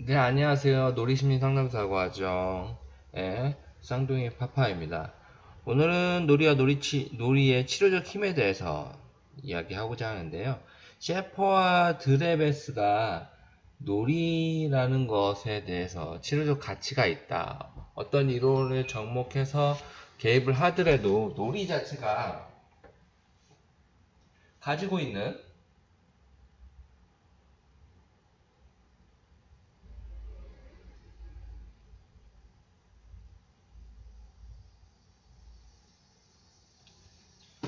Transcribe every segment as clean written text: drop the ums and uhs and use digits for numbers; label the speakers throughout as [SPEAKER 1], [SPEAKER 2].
[SPEAKER 1] 네, 안녕하세요. 놀이심리 상담사고 하죠. 네, 쌍둥이 파파입니다. 오늘은 놀이의 치료적 힘에 대해서 이야기하고자 하는데요. 셰퍼와 드레베스가 놀이라는 것에 대해서 치료적 가치가 있다. 어떤 이론을 접목해서 개입을 하더라도 놀이 자체가 가지고 있는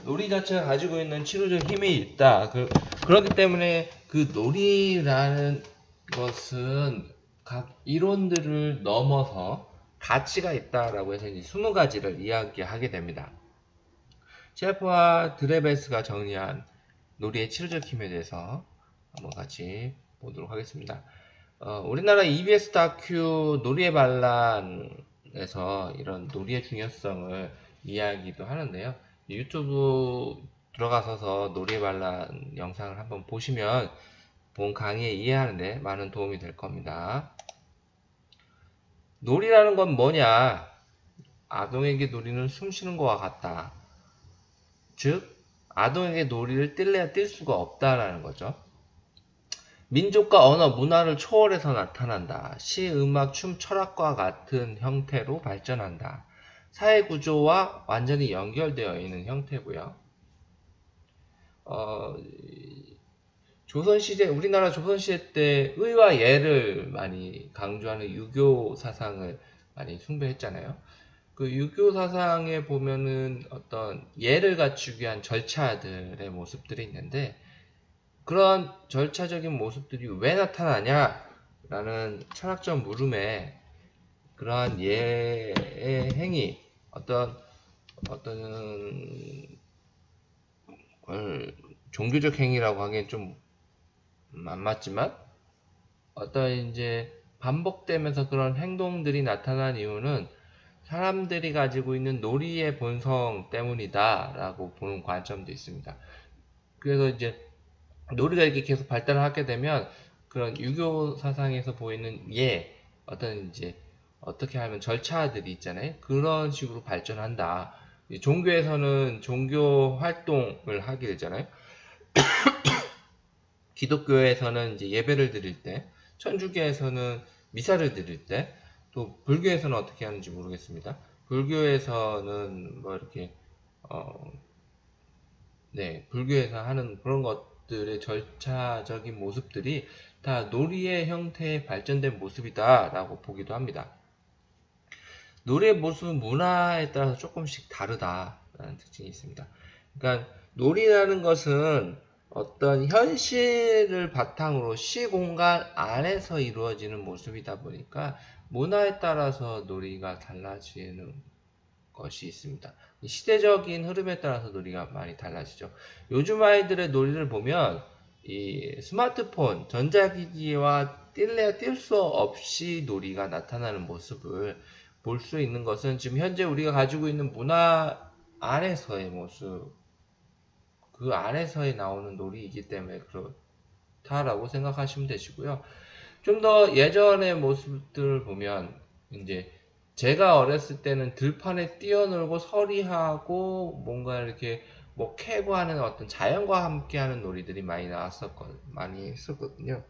[SPEAKER 1] 놀이 자체가 가지고 있는 치료적 힘이 있다. 그렇기 때문에 그 놀이라는 것은 각 이론들을 넘어서 가치가 있다라고 해서 이제 20가지를 이야기하게 됩니다. 셰프와 드레베스가 정리한 놀이의 치료적 힘에 대해서 한번 같이 보도록 하겠습니다. 우리나라 EBS 다큐 놀이의 반란에서 이런 놀이의 중요성을 이야기도 하는데요. 유튜브 들어가셔서 놀이의 반란 영상을 한번 보시면 본 강의에 이해하는데 많은 도움이 될 겁니다. 놀이라는 건 뭐냐? 아동에게 놀이는 숨쉬는 것과 같다. 즉, 아동에게 놀이를 뛸래야 뛸 수가 없다라는 거죠. 민족과 언어, 문화를 초월해서 나타난다. 시, 음악, 춤, 철학과 같은 형태로 발전한다. 사회 구조와 완전히 연결되어 있는 형태고요. 어, 우리나라 조선시대 때 의와 예를 많이 강조하는 유교 사상을 많이 숭배했잖아요. 그 유교 사상에 보면은 어떤 예를 갖추기 위한 절차들의 모습들이 있는데, 그런 절차적인 모습들이 왜 나타나냐라는 철학적 물음에 그러한 예의 행위, 어떤 걸 종교적 행위라고 하기엔 좀 안 맞지만, 어떤 이제 반복되면서 그런 행동들이 나타난 이유는 사람들이 가지고 있는 놀이의 본성 때문이다라고 보는 관점도 있습니다. 그래서 이제 놀이가 이렇게 계속 발달을 하게 되면 그런 유교 사상에서 보이는 어떤 이제 어떻게 하면 절차들이 있잖아요. 그런 식으로 발전한다. 종교에서는 종교 활동을 하게 되잖아요. 기독교에서는 이제 예배를 드릴 때, 천주교에서는 미사를 드릴 때, 또 불교에서는 어떻게 하는지 모르겠습니다. 불교에서는 뭐 이렇게 어, 네, 불교에서 하는 그런 것들의 절차적인 모습들이 다 놀이의 형태의 발전된 모습이다라고 보기도 합니다. 놀이의 모습은 문화에 따라서 조금씩 다르다라는 특징이 있습니다. 그러니까 놀이라는 것은 어떤 현실을 바탕으로 시공간 안에서 이루어지는 모습이다 보니까 문화에 따라서 놀이가 달라지는 것이 있습니다. 시대적인 흐름에 따라서 놀이가 많이 달라지죠. 요즘 아이들의 놀이를 보면 이 스마트폰, 전자기기와 뛸래야 뛸 수 없이 놀이가 나타나는 모습을 볼 수 있는 것은 지금 현재 우리가 가지고 있는 문화 안에서의 모습, 그 안에서의 나오는 놀이이기 때문에 그렇다라고 생각하시면 되시고요. 좀 더 예전의 모습들을 보면 이제 제가 어렸을 때는 들판에 뛰어놀고 서리하고 뭔가 이렇게 뭐 캐고 하는 어떤 자연과 함께하는 놀이들이 많이 했었거든요.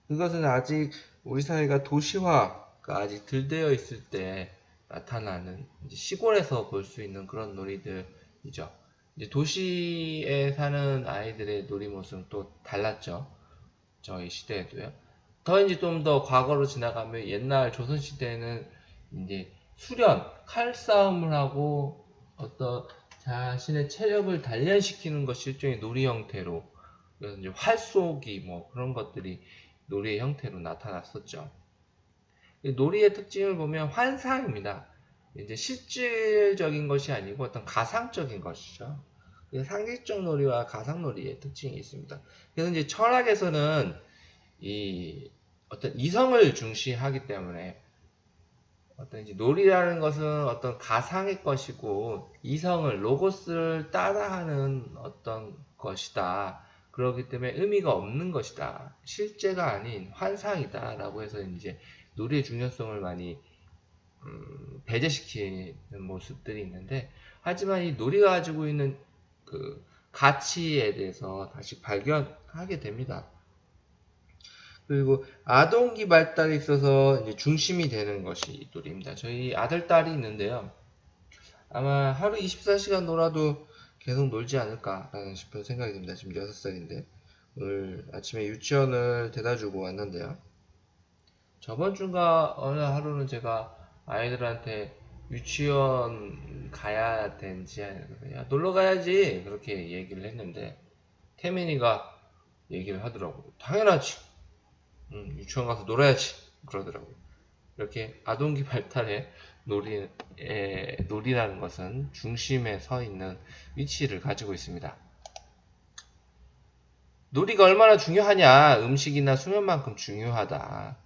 [SPEAKER 1] 그것은 아직 우리 사회가 도시화가 아직 덜 되어 있을 때 나타나는 시골에서 볼 수 있는 그런 놀이들이죠. 이제 도시에 사는 아이들의 놀이 모습은 또 달랐죠. 저희 시대에도요. 더 이제 좀 더 과거로 지나가면 옛날 조선시대에는 이제 칼싸움을 하고 어떤 자신의 체력을 단련시키는 것이 일종의 놀이 형태로, 그래서 이제 활쏘기 뭐 그런 것들이 놀이의 형태로 나타났었죠. 놀이의 특징을 보면 환상입니다. 이제 실질적인 것이 아니고 어떤 가상적인 것이죠. 상식적 놀이와 가상 놀이의 특징이 있습니다. 그래서 이제 철학에서는 이 어떤 이성을 중시하기 때문에 어떤 이제 놀이라는 것은 어떤 가상의 것이고 이성을 로고스를 따라하는 어떤 것이다. 그렇기 때문에 의미가 없는 것이다. 실제가 아닌 환상이다. 라고 해서 이제 놀이의 중요성을 많이 배제시키는 모습들이 있는데, 하지만 이 놀이가 가지고 있는 그 가치에 대해서 다시 발견하게 됩니다. 그리고 아동기 발달에 있어서 이제 중심이 되는 것이 이 놀이입니다. 저희 아들, 딸이 있는데요. 아마 하루 24시간 놀아도 계속 놀지 않을까라는 싶은 생각이 듭니다. 지금 6살인데 오늘 아침에 유치원을 데려주고 왔는데요. 저번 주가 어느 하루는 제가 아이들한테 유치원 가야 되는지, 야, 놀러 가야지 그렇게 얘기를 했는데 태민이가 얘기를 하더라고요. 당연하지. 유치원 가서 놀아야지 그러더라고요. 이렇게 아동기 발달에 놀이라는 것은 중심에 서 있는 위치를 가지고 있습니다. 놀이가 얼마나 중요하냐? 음식이나 수면만큼 중요하다.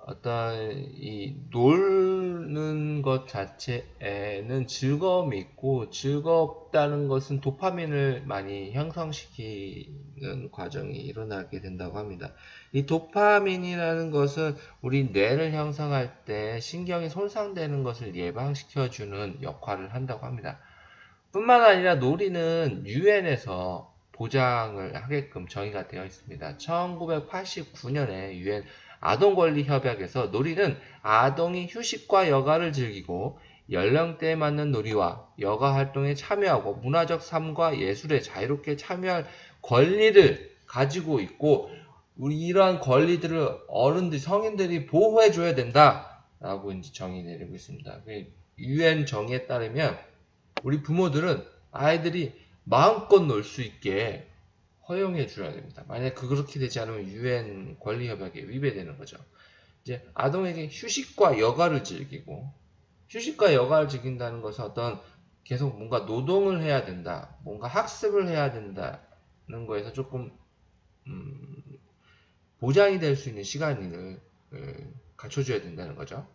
[SPEAKER 1] 어떤 이 노는 것 자체에는 즐거움이 있고, 즐겁다는 것은 도파민을 많이 형성시키는 과정이 일어나게 된다고 합니다. 이 도파민이라는 것은 우리 뇌를 형성할 때 신경이 손상되는 것을 예방시켜주는 역할을 한다고 합니다. 뿐만 아니라 놀이는 유엔에서 보장을 하게끔 정의가 되어 있습니다. 1989년에 유엔 아동권리협약에서 놀이는 아동이 휴식과 여가를 즐기고 연령대에 맞는 놀이와 여가 활동에 참여하고 문화적 삶과 예술에 자유롭게 참여할 권리를 가지고 있고, 우리 이러한 권리들을 어른들, 성인들이 보호해줘야 된다라고 이제 정의 내리고 있습니다. 유엔 정의에 따르면 우리 부모들은 아이들이 마음껏 놀 수 있게 허용해 줘야 됩니다. 만약 그렇게 되지 않으면 유엔 권리 협약에 위배되는 거죠. 이제 아동에게 휴식과 여가를 즐기고, 휴식과 여가를 즐긴다는 것은 어떤 계속 뭔가 노동을 해야 된다, 뭔가 학습을 해야 된다는 거에서 조금 보장이 될 수 있는 시간을 갖춰줘야 된다는 거죠.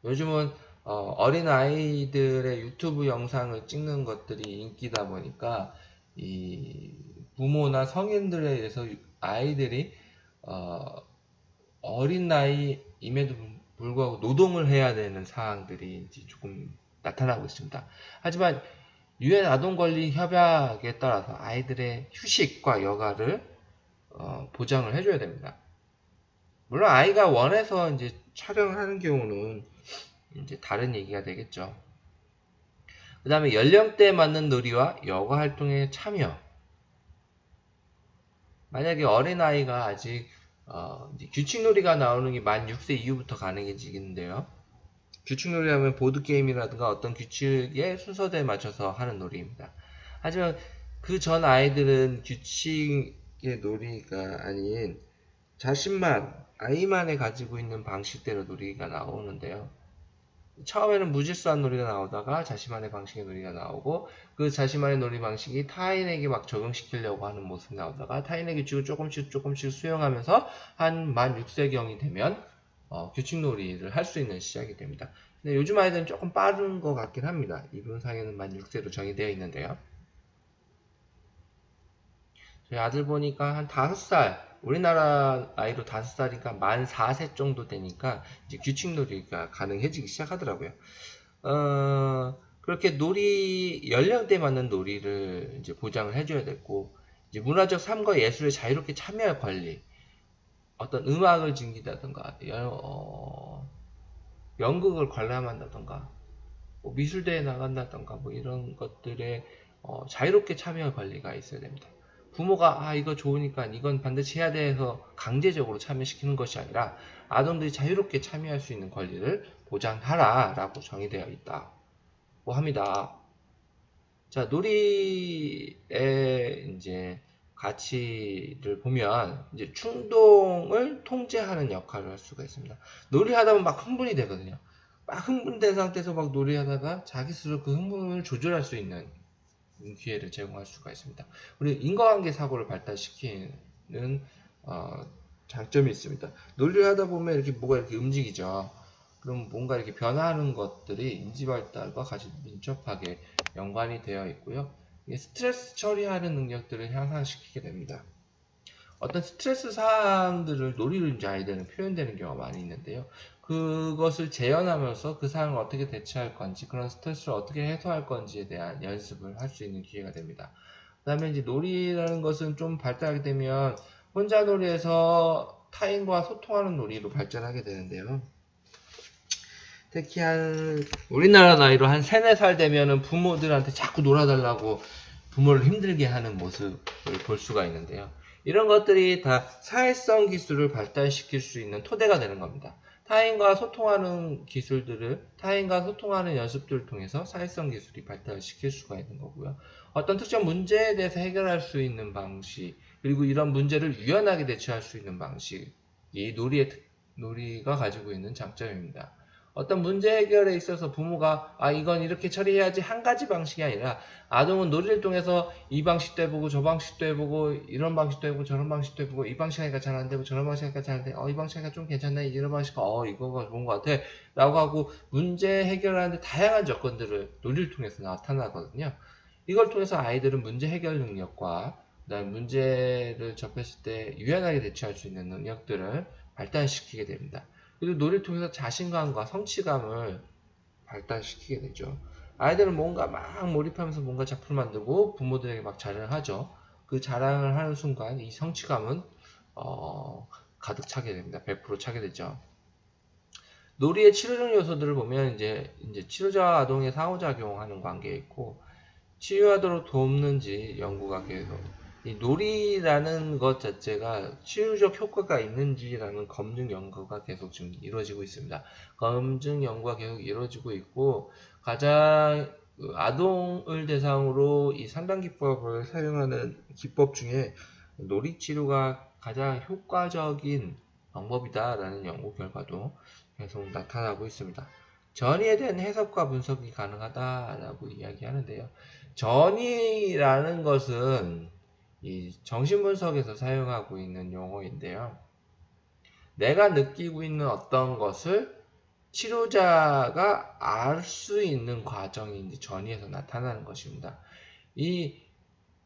[SPEAKER 1] 요즘은 어린 아이들의 유튜브 영상을 찍는 것들이 인기다 보니까 이 부모나 성인들에 의해서 아이들이 어린 나이임에도 불구하고 노동을 해야 되는 상황들이 조금 나타나고 있습니다. 하지만 유엔 아동권리 협약에 따라서 아이들의 휴식과 여가를 보장을 해줘야 됩니다. 물론 아이가 원해서 이제 촬영을 하는 경우는 이제 다른 얘기가 되겠죠. 그 다음에 연령대에 맞는 놀이와 여가 활동에 참여. 만약에 어린아이가 아직 규칙놀이가 나오는 게 만 6세 이후부터 가능해지겠는데요. 규칙놀이 하면 보드게임이라든가 어떤 규칙의 순서대에 맞춰서 하는 놀이입니다. 하지만 그 전 아이들은 규칙의 놀이가 아닌 아이만이 가지고 있는 방식대로 놀이가 나오는데요. 처음에는 무질서한 놀이가 나오다가 자신만의 방식의 놀이가 나오고, 그 자신만의 놀이 방식이 타인에게 막 적용시키려고 하는 모습이 나오다가 타인의 규칙을 조금씩 수용하면서 한 만 6세경이 되면 규칙놀이를 할 수 있는 시작이 됩니다. 근데 요즘 아이들은 조금 빠른 것 같긴 합니다. 이론상에는 만 6세로 정의되어 있는데요. 저희 아들 보니까 한 5살, 우리나라 나이로 5살이니까 만 4세 정도 되니까 이제 규칙놀이가 가능해지기 시작하더라고요. 그렇게 연령대에 맞는 놀이를 이제 보장을 해줘야 되고, 이제 문화적 삶과 예술에 자유롭게 참여할 권리, 어떤 음악을 즐긴다던가, 연극을 관람한다던가, 뭐 미술대회에 나간다던가, 뭐 이런 것들에 자유롭게 참여할 권리가 있어야 됩니다. 부모가 이거 좋으니까 이건 반드시 해야 돼서 강제적으로 참여시키는 것이 아니라 아동들이 자유롭게 참여할 수 있는 권리를 보장하라 라고 정의되어 있다고 합니다. 자, 놀이의 이제 가치를 보면 이제 충동을 통제하는 역할을 할 수가 있습니다. 놀이하다 보면 막 흥분이 되거든요. 막 흥분된 상태에서 막 놀이하다가 자기 스스로 그 흥분을 조절할 수 있는 기회를 제공할 수가 있습니다. 우리 인과관계 사고를 발달시키는 장점이 있습니다. 논리를 하다 보면 이렇게 뭐가 이렇게 움직이죠. 그럼 뭔가 이렇게 변화하는 것들이 인지발달과 같이 민첩하게 연관이 되어 있고요. 스트레스 처리하는 능력들을 향상시키게 됩니다. 어떤 스트레스 사항들을 놀이로 이제 아이들은 표현되는 경우가 많이 있는데요. 그것을 재현하면서 그 상황을 어떻게 대처할 건지, 그런 스트레스를 어떻게 해소할 건지에 대한 연습을 할 수 있는 기회가 됩니다. 그 다음에 이제 놀이라는 것은 좀 발달하게 되면 혼자 놀이에서 타인과 소통하는 놀이로 발전하게 되는데요. 특히 우리나라 나이로 한 3, 4살 되면은 부모들한테 자꾸 놀아달라고 부모를 힘들게 하는 모습을 볼 수가 있는데요. 이런 것들이 다 사회성 기술을 발달시킬 수 있는 토대가 되는 겁니다. 타인과 소통하는 기술들을, 타인과 소통하는 연습들을 통해서 사회성 기술이 발달시킬 수가 있는 거고요. 어떤 특정 문제에 대해서 해결할 수 있는 방식, 그리고 이런 문제를 유연하게 대처할 수 있는 방식이 놀이가 가지고 있는 장점입니다. 어떤 문제 해결에 있어서 부모가 이건 이렇게 처리해야지 한 가지 방식이 아니라 아동은 놀이를 통해서 이 방식도 해보고 저 방식도 해보고 이런 방식도 해보고 저런 방식도 해보고 이 방식 하니까 잘 안되고 저런 방식 하니까 잘 안돼 이 방식 하니까 좀 괜찮네 이런 방식 이거가 좋은 것 같아 라고 하고 문제 해결하는데 다양한 조건들을 놀이를 통해서 나타나거든요. 이걸 통해서 아이들은 문제 해결 능력과 그다음 문제를 접했을 때 유연하게 대처할 수 있는 능력들을 발달시키게 됩니다. 그리고 놀이를 통해서 자신감과 성취감을 발달시키게 되죠. 아이들은 뭔가 막 몰입하면서 뭔가 작품을 만들고 부모들에게 막 자랑을 하죠. 그 자랑을 하는 순간 이 성취감은 가득 차게 됩니다. 100% 차게 되죠. 놀이의 치료적 요소들을 보면 이제 치료자와 아동의 상호작용하는 관계에 있고 치유하도록 돕는지 연구가 계속 이 놀이라는 것 자체가 치유적 효과가 있는지라는 검증 연구가 계속 지금 이루어지고 있습니다. 검증 연구가 계속 이루어지고 있고 가장 아동을 대상으로 이 상담기법을 사용하는 기법 중에 놀이치료가 가장 효과적인 방법이다라는 연구 결과도 계속 나타나고 있습니다. 전이에 대한 해석과 분석이 가능하다라고 이야기하는데요. 전이라는 것은 이 정신분석에서 사용하고 있는 용어인데요. 내가 느끼고 있는 어떤 것을 치료자가 알 수 있는 과정이 이제 전이에서 나타나는 것입니다. 이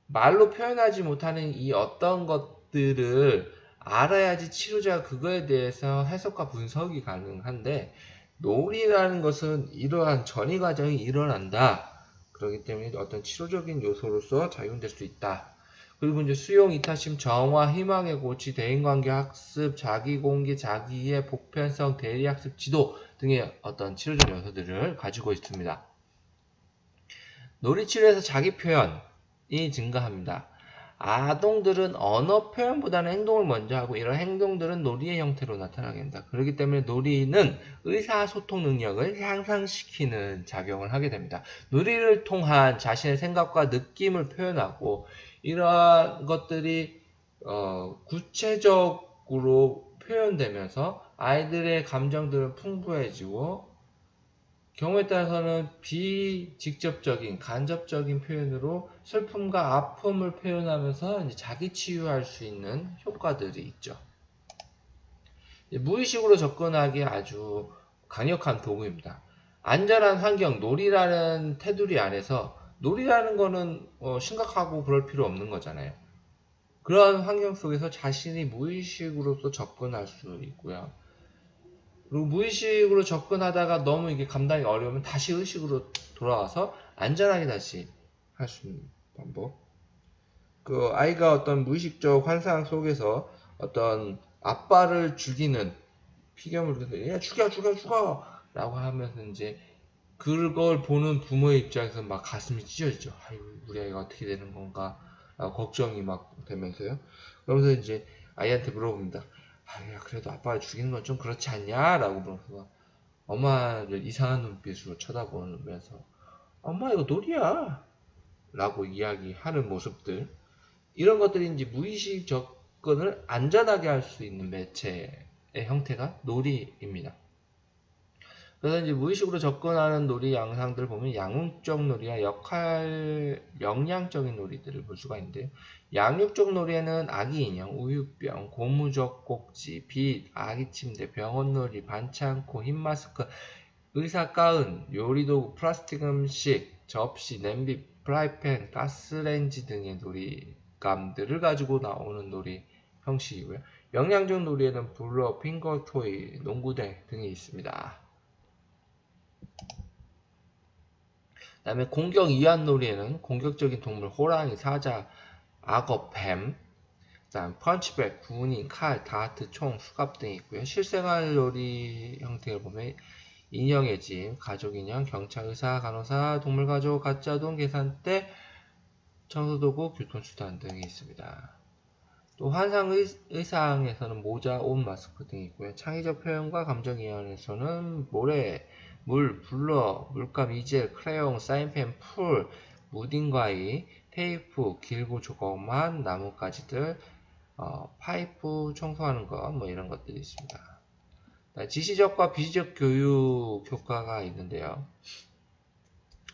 [SPEAKER 1] 말로 표현하지 못하는 이 어떤 것들을 알아야지 치료자가 그거에 대해서 해석과 분석이 가능한데 놀이라는 것은 이러한 전이 과정이 일어난다. 그렇기 때문에 어떤 치료적인 요소로서 작용될 수 있다. 그리고 이제 수용, 이타심, 정화, 희망의 고치, 대인관계 학습, 자기공개, 자기의 보편성, 대리학습, 지도 등의 어떤 치료적 요소들을 가지고 있습니다. 놀이치료에서 자기 표현이 증가합니다. 아동들은 언어 표현보다는 행동을 먼저 하고 이런 행동들은 놀이의 형태로 나타나게 됩니다. 그렇기 때문에 놀이는 의사소통 능력을 향상시키는 작용을 하게 됩니다. 놀이를 통한 자신의 생각과 느낌을 표현하고 이러한 것들이 구체적으로 표현되면서 아이들의 감정들은 풍부해지고 경우에 따라서는 비직접적인 간접적인 표현으로 슬픔과 아픔을 표현하면서 이제 자기 치유할 수 있는 효과들이 있죠. 무의식으로 접근하기에 아주 강력한 도구입니다. 안전한 환경, 놀이라는 테두리 안에서 놀이라는 거는 심각하고 그럴 필요 없는 거잖아요. 그런 환경 속에서 자신이 무의식으로서 접근할 수 있고요. 그리고 무의식으로 접근하다가 너무 이게 감당이 어려우면 다시 의식으로 돌아와서 안전하게 다시 할 수 있는 방법. 그 아이가 어떤 무의식적 환상 속에서 어떤 아빠를 죽이는 피규어물을 해서 야 죽여 라고 하면서 이제 그걸 보는 부모의 입장에서 막 가슴이 찢어지죠. 아유 우리 아이가 어떻게 되는 건가 걱정이 막 되면서요. 그러면서 이제 아이한테 물어봅니다. 야 그래도 아빠를 죽이는 건 좀 그렇지 않냐? 라고 물어서 엄마를 이상한 눈빛으로 쳐다보면서 엄마 이거 놀이야 라고 이야기하는 모습들 이런 것들이 이제 무의식 접근을 안전하게 할 수 있는 매체의 형태가 놀이입니다. 그래서 이제 무의식으로 접근하는 놀이 양상들 보면 양육적 놀이와 역량적인 놀이들을 볼 수가 있는데요. 양육적 놀이에는 아기 인형, 우유병, 고무적 꼭지, 빛, 아기 침대, 병원 놀이, 반창고, 흰 마스크, 의사 가운, 요리도구, 플라스틱 음식, 접시, 냄비, 프라이팬, 가스레인지 등의 놀이감들을 가지고 나오는 놀이 형식이고요. 영양적 놀이에는 블러, 핑거 토이, 농구대 등이 있습니다. 그 다음에 공격 이완 놀이에는 공격적인 동물, 호랑이, 사자, 악어, 뱀, 그 다음 펀치백, 구니, 칼, 다트, 총, 수갑 등이 있고요. 실생활 놀이 형태를 보면 인형의 집, 가족인형, 경찰, 의사, 간호사, 동물가족, 가짜돈, 계산대, 청소도구, 교통수단 등이 있습니다. 또 환상 의상에서는 모자, 옷, 마스크 등이 있고요. 창의적 표현과 감정 이완에서는 모래, 물, 블러, 물감, 이젤, 크레용, 사인펜, 풀, 무딘과이, 테이프, 길고 조그만 나뭇가지들, 파이프 청소하는 것, 뭐 이런 것들이 있습니다. 지시적과 비시적 교육 효과가 있는데요.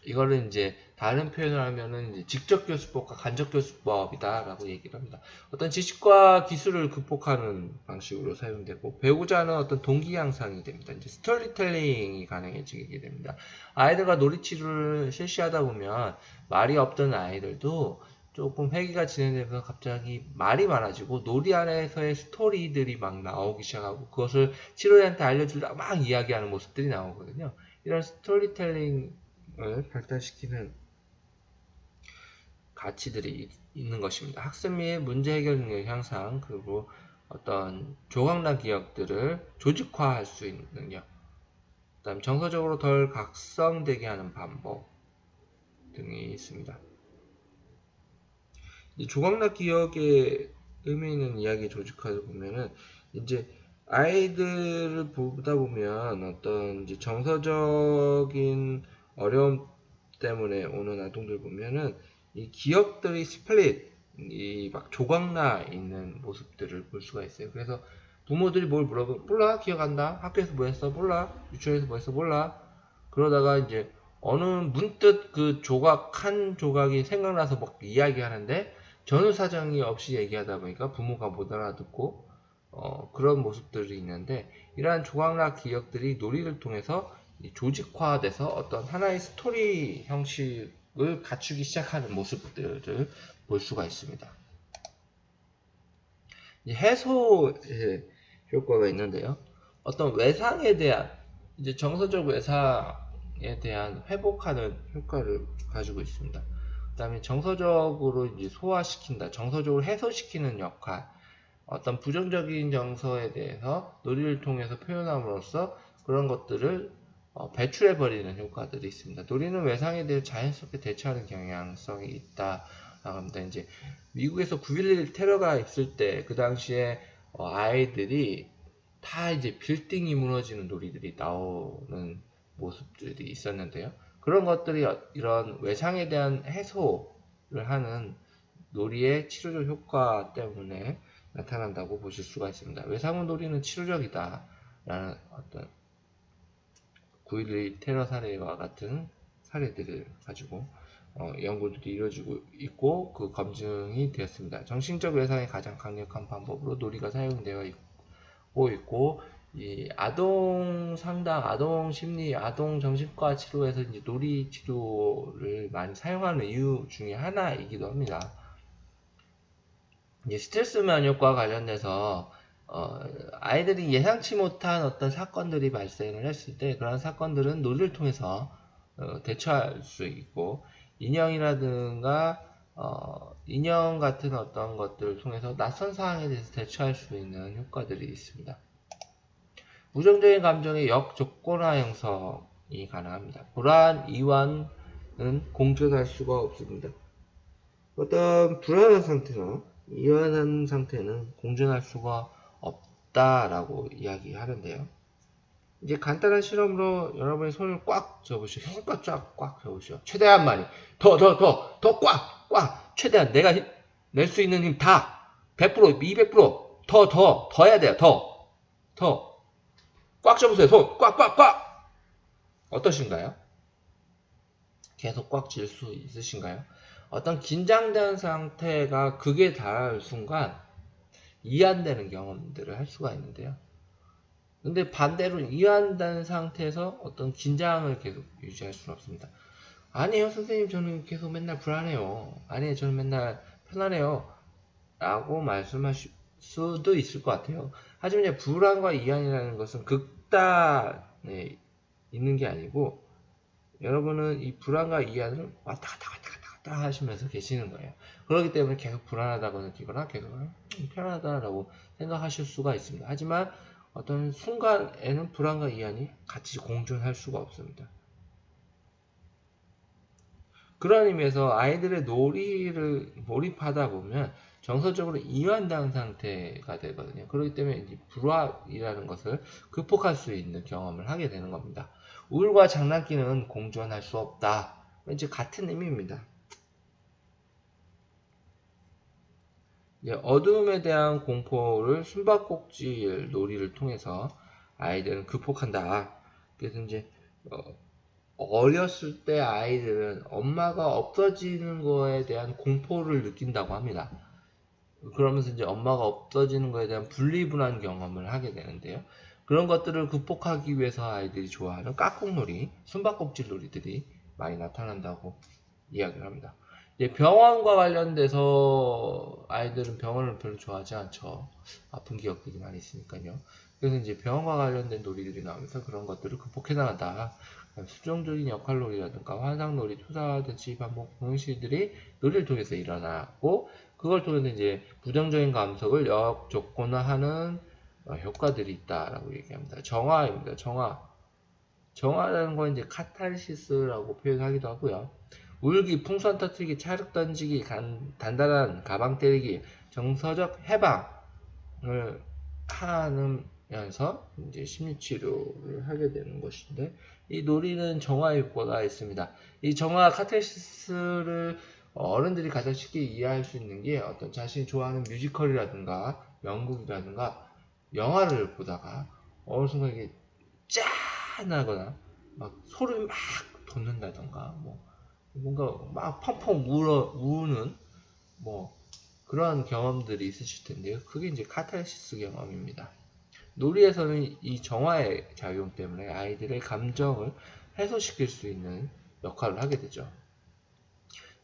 [SPEAKER 1] 이거를 이제 다른 표현을 하면은 이제 직접 교수법과 간접 교수법이다라고 얘기를 합니다. 어떤 지식과 기술을 극복하는 방식으로 사용되고 배우자 하는 어떤 동기 향상이 됩니다. 이제 스토리텔링이 가능해지게 됩니다. 아이들과 놀이치료를 실시하다 보면 말이 없던 아이들도 조금 회기가 진행되면서 갑자기 말이 많아지고 놀이 안에서의 스토리들이 막 나오기 시작하고 그것을 치료자한테 알려주다가 막 이야기하는 모습들이 나오거든요. 이런 스토리텔링 발달시키는 가치들이 있는 것입니다. 학습 및 문제 해결 능력 향상, 그리고 어떤 조각난 기억들을 조직화할 수 있는 능력, 그 다음 정서적으로 덜 각성되게 하는 방법 등이 있습니다. 조각난 기억의 의미 있는 이야기 조직화를 보면은 이제 아이들을 보다 보면 어떤 이제 정서적인 어려움 때문에 오는 아동들 보면은 이 기억들이 스플릿, 이 막 조각나 있는 모습들을 볼 수가 있어요. 그래서 부모들이 뭘 물어보면 몰라, 기억한다. 학교에서 뭐 했어? 몰라. 유치원에서 뭐 했어? 몰라. 그러다가 이제 어느 문득 그 조각 한 조각이 생각나서 막 이야기하는데 전후 사정이 없이 얘기하다 보니까 부모가 못 알아듣고 그런 모습들이 있는데 이러한 조각락 기억들이 놀이를 통해서 조직화돼서 어떤 하나의 스토리 형식을 갖추기 시작하는 모습들을 볼 수가 있습니다. 해소의 효과가 있는데요. 어떤 외상에 대한 이제 정서적 외상에 대한 회복하는 효과를 가지고 있습니다. 그 다음에 정서적으로 이제 소화시킨다, 정서적으로 해소시키는 역할, 어떤 부정적인 정서에 대해서 놀이를 통해서 표현함으로써 그런 것들을 배출해버리는 효과들이 있습니다. 놀이는 외상에 대해 자연스럽게 대처하는 경향성이 있다. 합니다. 이제 미국에서 9.11 테러가 있을 때 그 당시에 아이들이 다 이제 빌딩이 무너지는 놀이들이 나오는 모습들이 있었는데요. 그런 것들이 이런 외상에 대한 해소를 하는 놀이의 치료적 효과 때문에 나타난다고 보실 수가 있습니다. 외상후 놀이는 치료적이다 라는 어떤 9.11 테러 사례와 같은 사례들을 가지고 연구들이 이루어지고 있고 그 검증이 되었습니다. 정신적 외상의 가장 강력한 방법으로 놀이가 사용되어 있고 이 아동 상담, 아동 심리, 아동 정신과 치료에서 이제 놀이 치료를 많이 사용하는 이유 중에 하나이기도 합니다. 이제 스트레스 면역과 관련돼서 아이들이 예상치 못한 어떤 사건들이 발생을 했을 때 그런 사건들은 놀이를 통해서 대처할 수 있고 인형이라든가 인형 같은 어떤 것들을 통해서 낯선 상황에 대해서 대처할 수 있는 효과들이 있습니다. 부정적인 감정의 역조건화 형성이 가능합니다. 불안, 이완은 공존할 수가 없습니다. 어떤 불안한 상태나 이완한 상태는 공존할 수가 없다라고 이야기하는데요. 이제 간단한 실험으로 여러분의 손을 꽉 접으시오. 힘껏 꽉 접으시오. 최대한 많이. 더 꽉. 최대한 내가 낼 수 있는 힘 다. 100%, 200%. 더 해야 돼요. 더. 꽉 접으세요. 손. 꽉. 어떠신가요? 계속 꽉 쥘 수 있으신가요? 어떤 긴장된 상태가 극에 달할 순간 이완되는 경험들을 할 수가 있는데요. 근데 반대로 이완된 상태에서 어떤 긴장을 계속 유지할 수는 없습니다. 아니에요, 선생님. 저는 계속 맨날 불안해요. 아니에요, 저는 맨날 편안해요. 라고 말씀하실 수도 있을 것 같아요. 하지만 이제 불안과 이안이라는 것은 극단에 있는 게 아니고, 여러분은 이 불안과 이안을 왔다 갔다 하시면서 계시는 거예요. 그렇기 때문에 계속 불안하다고 느끼거나 계속 편하다라고 생각하실 수가 있습니다. 하지만 어떤 순간에는 불안과 이안이 같이 공존할 수가 없습니다. 그런 의미에서 아이들의 놀이를 몰입하다 보면 정서적으로 이완된 상태가 되거든요. 그렇기 때문에 이 불안이라는 것을 극복할 수 있는 경험을 하게 되는 겁니다. 우울과 장난기는 공존할 수 없다. 이제 같은 의미입니다. 어둠에 대한 공포를 숨바꼭질 놀이를 통해서 아이들은 극복한다. 그래서 이제 어렸을 때 아이들은 엄마가 없어지는 거에 대한 공포를 느낀다고 합니다. 그러면서 이제 엄마가 없어지는 거에 대한 분리불안 경험을 하게 되는데요. 그런 것들을 극복하기 위해서 아이들이 좋아하는 깍꿍놀이, 숨바꼭질 놀이들이 많이 나타난다고 이야기를 합니다. 이제 병원과 관련돼서 아이들은 병원을 별로 좋아하지 않죠. 아픈 기억들이 많이 있으니까요. 그래서 이제 병원과 관련된 놀이들이 나오면서 그런 것들을 극복해 나간다. 수동적인 역할놀이라든가 환상놀이, 투사, 대치, 반복, 공식들이 놀이를 통해서 일어나고 그걸 통해서 이제 부정적인 감성을 역조건화하는 효과들이 있다라고 얘기합니다. 정화입니다. 정화. 정화라는 건 이제 카타르시스라고 표현하기도 하고요. 울기, 풍선 터뜨리기, 찰흙 던지기, 단단한 가방 때리기, 정서적 해방을 하면서 이제 심리치료를 하게 되는 것인데 이 놀이는 정화 효과가 있습니다. 이 정화 카타르시스를 어른들이 가장 쉽게 이해할 수 있는 게 어떤 자신이 좋아하는 뮤지컬이라든가 연극이라든가 영화를 보다가 어느 순간 이게 짠하거나 막 소름이 막 돋는다던가 뭐 뭔가 막 펑펑 우는 뭐 그런 경험들이 있으실 텐데요. 그게 이제 카타르시스 경험입니다. 놀이에서는 이 정화의 작용 때문에 아이들의 감정을 해소시킬 수 있는 역할을 하게 되죠.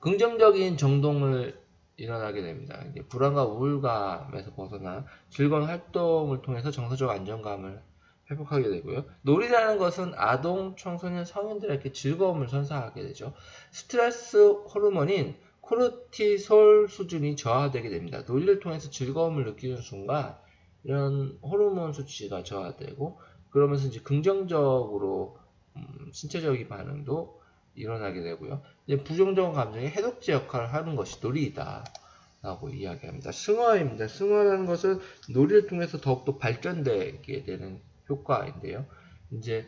[SPEAKER 1] 긍정적인 정동을 일어나게 됩니다. 불안과 우울감에서 벗어나 즐거운 활동을 통해서 정서적 안정감을 회복하게 되고요. 놀이라는 것은 아동, 청소년, 성인들에게 즐거움을 선사하게 되죠. 스트레스 호르몬인 코르티솔 수준이 저하되게 됩니다. 놀이를 통해서 즐거움을 느끼는 순간 이런 호르몬 수치가 저하되고 그러면서 이제 긍정적으로 신체적인 반응도 일어나게 되고요. 이제 부정적인 감정의 해독제 역할을 하는 것이 놀이이다. 라고 이야기합니다. 승화입니다. 승화라는 것은 놀이를 통해서 더욱더 발전되게 되는 효과인데요. 이제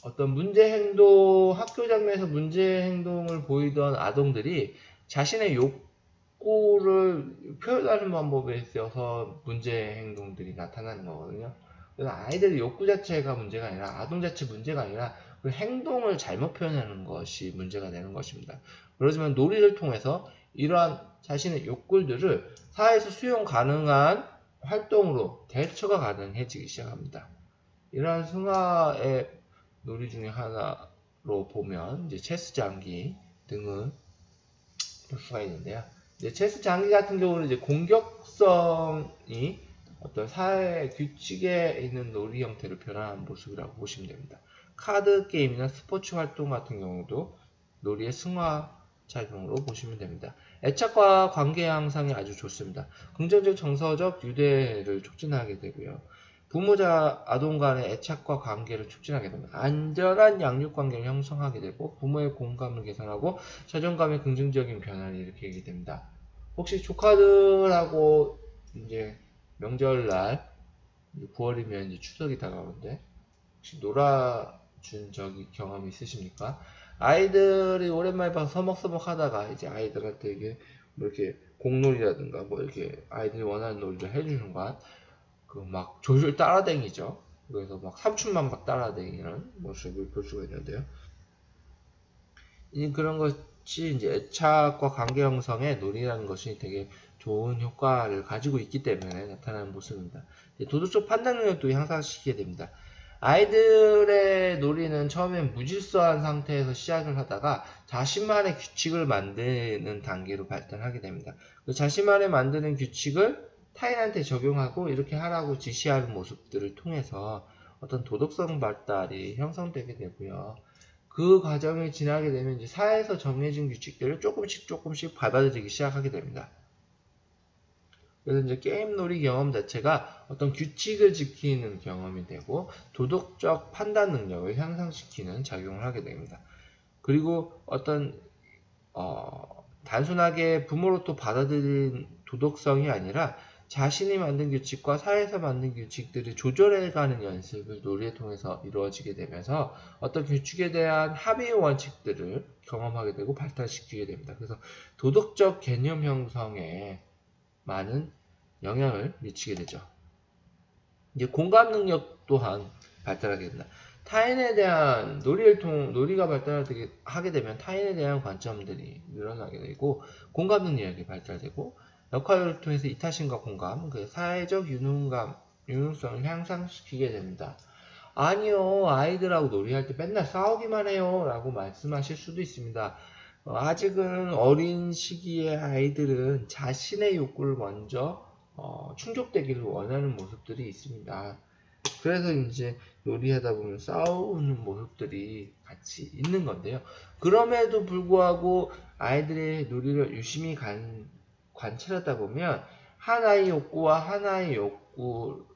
[SPEAKER 1] 어떤 문제 행동, 학교 장면에서 문제 행동을 보이던 아동들이 자신의 욕구를 표현하는 방법에 있어서 문제 행동들이 나타나는 거거든요. 그래서 아이들의 욕구 자체가 문제가 아니라 아동 자체 문제가 아니라 그 행동을 잘못 표현하는 것이 문제가 되는 것입니다. 그렇지만 놀이를 통해서 이러한 자신의 욕구들을 사회에서 수용 가능한 활동으로 대처가 가능해지기 시작합니다. 이러한 승화의 놀이 중에 하나로 보면 이제 체스 장기 등을 볼 수가 있는데요. 이제 체스 장기 같은 경우는 이제 공격성이 어떤 사회 규칙에 있는 놀이 형태를 변화한 모습이라고 보시면 됩니다. 카드 게임이나 스포츠 활동 같은 경우도 놀이의 승화 작용으로 보시면 됩니다. 애착과 관계 향상이 아주 좋습니다. 긍정적 정서적 유대를 촉진하게 되고요. 부모자 아동 간의 애착과 관계를 촉진하게 됩니다. 안전한 양육 관계를 형성하게 되고 부모의 공감을 개선하고 자존감의 긍정적인 변화를 일으키게 됩니다. 혹시 조카들하고 이제 명절날 9월이면 이제 추석이 다가오는데 혹시 놀아준 적이 경험이 있으십니까? 아이들이 오랜만에 봐서 서먹서먹 하다가 이제 아이들한테 이게 뭐 이렇게 공놀이라든가 뭐 이렇게 아이들이 원하는 놀이를 해주는 순간 그 막 졸졸 따라다니죠. 그래서 막 삼촌만 막 따라다니는 모습을 볼 수가 있는데요. 그런 것이 이제 애착과 관계 형성에 놀이라는 것이 되게 좋은 효과를 가지고 있기 때문에 나타나는 모습입니다. 도덕적 판단 능력도 향상시키게 됩니다. 아이들의 놀이는 처음엔 무질서한 상태에서 시작을 하다가 자신만의 규칙을 만드는 단계로 발전하게 됩니다. 그 자신만의 만드는 규칙을 타인한테 적용하고 이렇게 하라고 지시하는 모습들을 통해서 어떤 도덕성 발달이 형성되게 되고요. 그 과정을 지나게 되면 이제 사회에서 정해진 규칙들을 조금씩 받아들이기 시작하게 됩니다. 그래서 이제 게임놀이 경험 자체가 어떤 규칙을 지키는 경험이 되고 도덕적 판단 능력을 향상시키는 작용을 하게 됩니다. 그리고 어떤 단순하게 부모로부터 받아들인 도덕성이 아니라 자신이 만든 규칙과 사회에서 만든 규칙들을 조절해가는 연습을 놀이를 통해서 이루어지게 되면서 어떤 규칙에 대한 합의 원칙들을 경험하게 되고 발달시키게 됩니다. 그래서 도덕적 개념 형성에 많은 영향을 미치게 되죠. 이제 공감 능력 또한 발달하게 된다. 타인에 대한 놀이가 발달하게 되면 타인에 대한 관점들이 늘어나게 되고 공감 능력이 발달되고 역할을 통해서 이타심과 공감, 그 사회적 유능성을 향상시키게 됩니다. 아니요, 아이들하고 놀이할 때 맨날 싸우기만 해요 라고 말씀하실 수도 있습니다. 아직은 어린 시기의 아이들은 자신의 욕구를 먼저 충족되기를 원하는 모습들이 있습니다. 그래서 이제 놀이하다 보면 싸우는 모습들이 같이 있는 건데요. 그럼에도 불구하고 아이들의 놀이를 유심히 관찰하다 보면 하나의 욕구와 하나의 욕구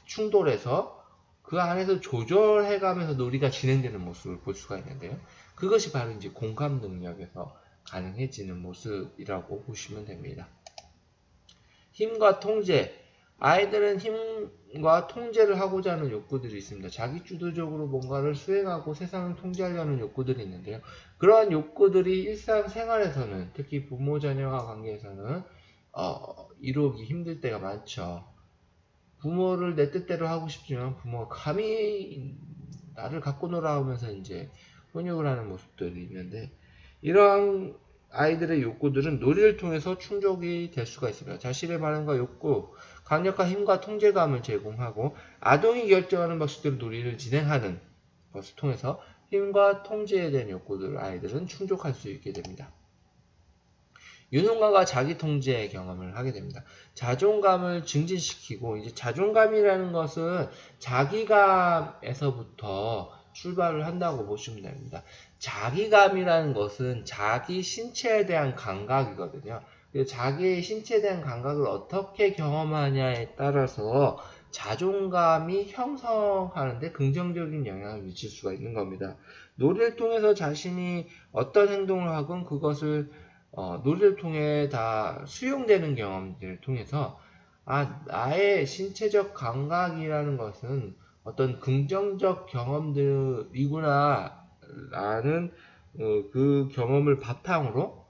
[SPEAKER 1] 충돌해서 그 안에서 조절해가면서 놀이가 진행되는 모습을 볼 수가 있는데요. 그것이 바로 이제 공감 능력에서 가능해지는 모습이라고 보시면 됩니다. 힘과 통제. 아이들은 힘과 통제를 하고자 하는 욕구들이 있습니다. 자기주도적으로 뭔가를 수행하고 세상을 통제하려는 욕구들이 있는데요. 그러한 욕구들이 일상생활에서는, 특히 부모 자녀와 관계에서는 이루기 힘들 때가 많죠. 부모를 내 뜻대로 하고 싶지만 부모가 감히 나를 갖고 놀아 하면서 이제 훈육을 하는 모습들이 있는데, 이러한 아이들의 욕구들은 놀이를 통해서 충족이 될 수가 있습니다. 자신의 반응과 욕구, 강력한 힘과 통제감을 제공하고 아동이 결정하는 방식대로 놀이를 진행하는 것을 통해서 힘과 통제에 대한 욕구들을 아이들은 충족할 수 있게 됩니다. 유능감과 자기통제의 경험을 하게 됩니다. 자존감을 증진시키고, 이제 자존감이라는 것은 자기감에서부터 출발을 한다고 보시면 됩니다. 자기감이라는 것은 자기 신체에 대한 감각이거든요. 자기의 신체에 대한 감각을 어떻게 경험하냐에 따라서 자존감이 형성하는데 긍정적인 영향을 미칠 수가 있는 겁니다. 놀이를 통해서 자신이 어떤 행동을 하건 그것을 놀이를 통해 다 수용되는 경험들을 통해서 나의 신체적 감각이라는 것은 어떤 긍정적 경험들이구나 라는 그 경험을 바탕으로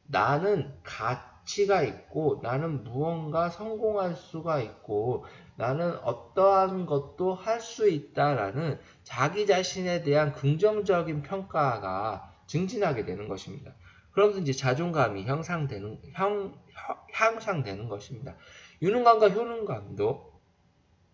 [SPEAKER 1] 나는 가치가 있고 나는 무언가 성공할 수가 있고 나는 어떠한 것도 할 수 있다라는 자기 자신에 대한 긍정적인 평가가 증진하게 되는 것입니다. 그러면서 이제 자존감이 향상되는 것입니다. 유능감과 효능감도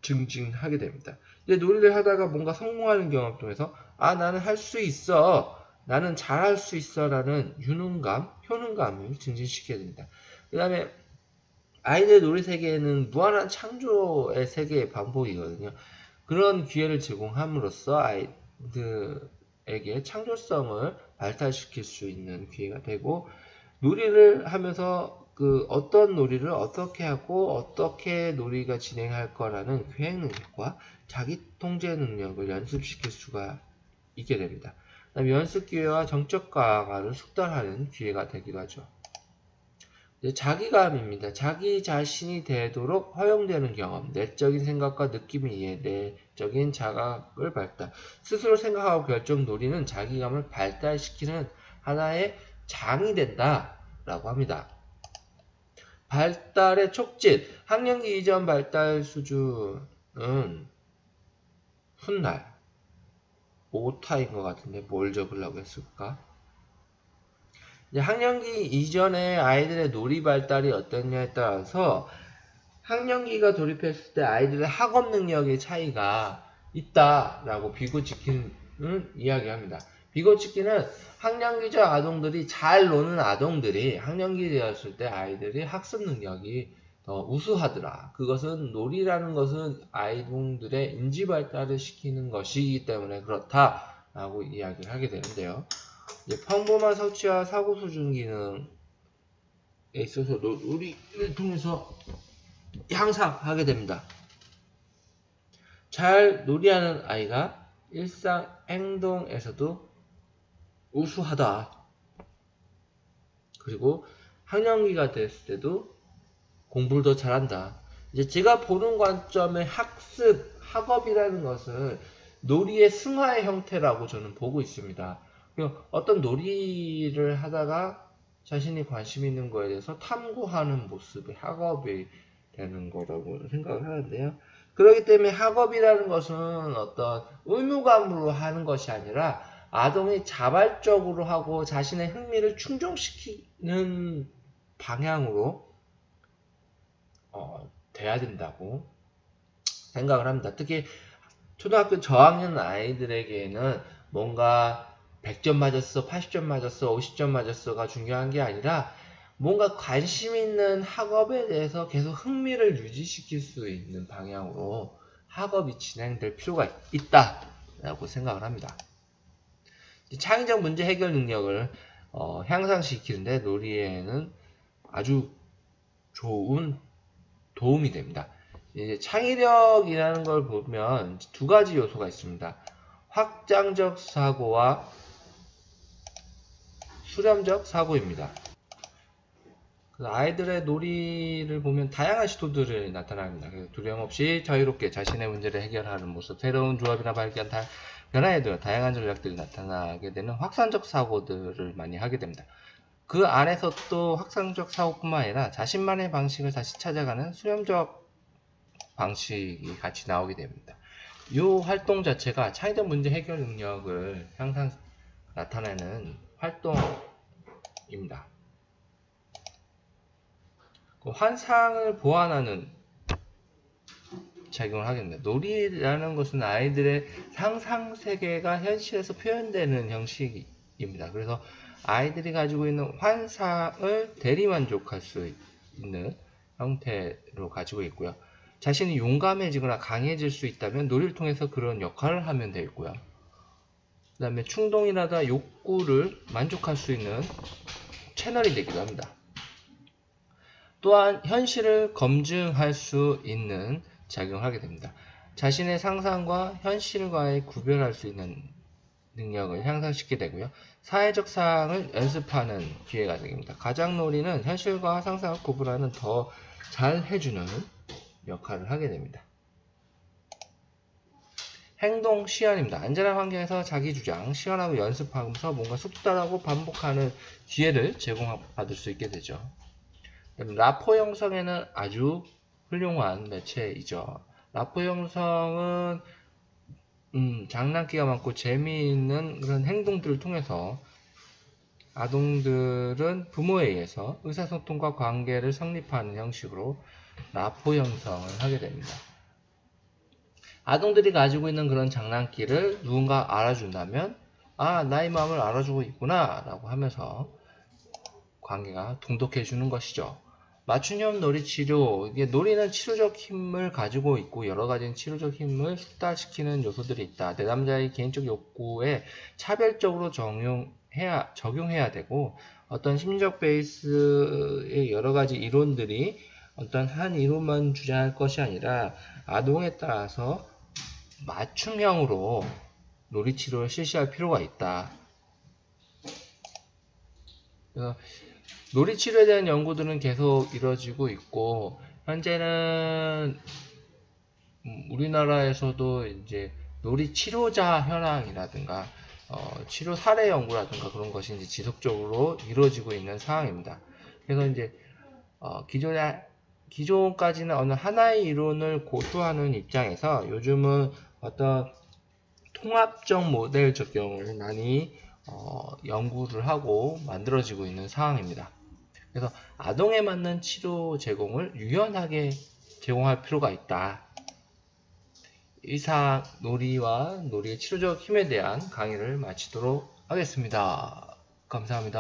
[SPEAKER 1] 증진하게 됩니다. 이제 놀이를 하다가 뭔가 성공하는 경험 통해서 나는 할 수 있어, 나는 잘할 수 있어 라는 유능감, 효능감을 증진시켜야 됩니다. 그 다음에 아이들 놀이 세계에는 무한한 창조의 세계의 반복이거든요. 그런 기회를 제공함으로써 아이들에게 창조성을 발달시킬 수 있는 기회가 되고, 놀이를 하면서 어떤 놀이를 어떻게 하고 어떻게 놀이가 진행할 거라는 계획 능력과 자기 통제 능력을 연습시킬 수가 있게 됩니다. 그다음에 연습 기회와 정적 강화를 숙달하는 기회가 되기도 하죠. 자기감입니다. 자기 자신이 되도록 허용되는 경험, 내적인 생각과 느낌에 의해 내적인 자각을 발달, 스스로 생각하고 결정 놀이는 자기감을 발달시키는 하나의 장이 된다라고 합니다. 발달의 촉진, 학령기 이전 발달 수준은 훗날 오타인 것 같은데 뭘 적으려고 했을까? 이제 학령기 이전에 아이들의 놀이 발달이 어떠냐에 따라서 학령기가 돌입했을 때 아이들의 학업 능력의 차이가 있다라고 비고치킨을 이야기합니다. 비고치킨은 학령기적 아동들이 잘 노는 아동들이 학령기 되었을 때 아이들이 학습 능력이 더 우수하더라. 그것은 놀이라는 것은 아이들의 인지 발달을 시키는 것이기 때문에 그렇다라고 이야기를 하게 되는데요. 평범한 성취와 사고 수준 기능에 있어서 놀이를 통해서 향상하게 됩니다. 잘 놀이하는 아이가 일상 행동에서도 우수하다. 그리고 학령기가 됐을 때도 공부를 더 잘한다. 이제 제가 보는 관점의 학습, 학업이라는 것은 놀이의 승화의 형태라고 저는 보고 있습니다. 어떤 놀이를 하다가 자신이 관심 있는 거에 대해서 탐구하는 모습이 학업이 되는 거라고 생각을 하는데요. 그렇기 때문에 학업이라는 것은 어떤 의무감으로 하는 것이 아니라 아동이 자발적으로 하고 자신의 흥미를 충족시키는 방향으로 돼야 된다고 생각을 합니다. 특히 초등학교 저학년 아이들에게는 뭔가 100점 맞았어, 80점 맞았어, 50점 맞았어가 중요한 게 아니라 뭔가 관심 있는 학업에 대해서 계속 흥미를 유지시킬 수 있는 방향으로 학업이 진행될 필요가 있다라고 생각을 합니다. 창의적 문제 해결 능력을 향상시키는데 놀이에는 아주 좋은 도움이 됩니다. 이제 창의력이라는 걸 보면 두 가지 요소가 있습니다. 확장적 사고와 수렴적 사고입니다. 아이들의 놀이를 보면 다양한 시도들이 나타납니다. 두려움 없이 자유롭게 자신의 문제를 해결하는 모습, 새로운 조합이나 발견, 변화에도 다양한 전략들이 나타나게 되는 확산적 사고들을 많이 하게 됩니다. 그 안에서 또 확산적 사고뿐만 아니라 자신만의 방식을 다시 찾아가는 수렴적 방식이 같이 나오게 됩니다. 이 활동 자체가 창의적 문제 해결 능력을 항상 나타내는 활동입니다. 환상을 보완하는 작용을 하게 됩니다. 놀이라는 것은 아이들의 상상 세계가 현실에서 표현되는 형식입니다. 그래서 아이들이 가지고 있는 환상을 대리만족할 수 있는 형태로 가지고 있고요. 자신이 용감해지거나 강해질 수 있다면 놀이를 통해서 그런 역할을 하면 되고요. 그 다음에 충동이나 욕구를 만족할 수 있는 채널이 되기도 합니다. 또한 현실을 검증할 수 있는 작용을 하게 됩니다. 자신의 상상과 현실과의 구별할 수 있는 능력을 향상시키게 되고요. 사회적 사항을 연습하는 기회가 됩니다. 가장놀이는 현실과 상상을 구분하는 더 잘 해주는 역할을 하게 됩니다. 행동 시연입니다. 안전한 환경에서 자기 주장, 시연하고 연습하면서 뭔가 숙달하고 반복하는 기회를 제공받을 수 있게 되죠. 라포 형성에는 아주 훌륭한 매체이죠. 라포 형성은 장난기가 많고 재미있는 그런 행동들을 통해서 아동들은 부모에 의해서 의사소통과 관계를 성립하는 형식으로 라포 형성을 하게 됩니다. 아동들이 가지고 있는 그런 장난기를 누군가 알아준다면 나의 마음을 알아주고 있구나 라고 하면서 관계가 돈독해지는 것이죠. 맞춤형 놀이 치료, 이게 놀이는 치료적 힘을 가지고 있고 여러가지 치료적 힘을 숙달시키는 요소들이 있다. 내담자의 개인적 욕구에 차별적으로 적용해야 되고 어떤 심리적 베이스의 여러가지 이론들이 어떤 한 이론만 주장할 것이 아니라 아동에 따라서 맞춤형으로 놀이 치료를 실시할 필요가 있다. 그래서 놀이 치료에 대한 연구들은 계속 이루어지고 있고 현재는 우리나라에서도 이제 놀이 치료자 현황이라든가 치료 사례 연구라든가 그런 것이 이제 지속적으로 이루어지고 있는 상황입니다. 그래서 이제 기존까지는 어느 하나의 이론을 고수하는 입장에서 요즘은 어떤 통합적 모델 적용을 많이 연구를 하고 만들어지고 있는 상황입니다. 그래서 아동에 맞는 치료 제공을 유연하게 제공할 필요가 있다. 이상 놀이와 놀이의 치료적 힘에 대한 강의를 마치도록 하겠습니다. 감사합니다.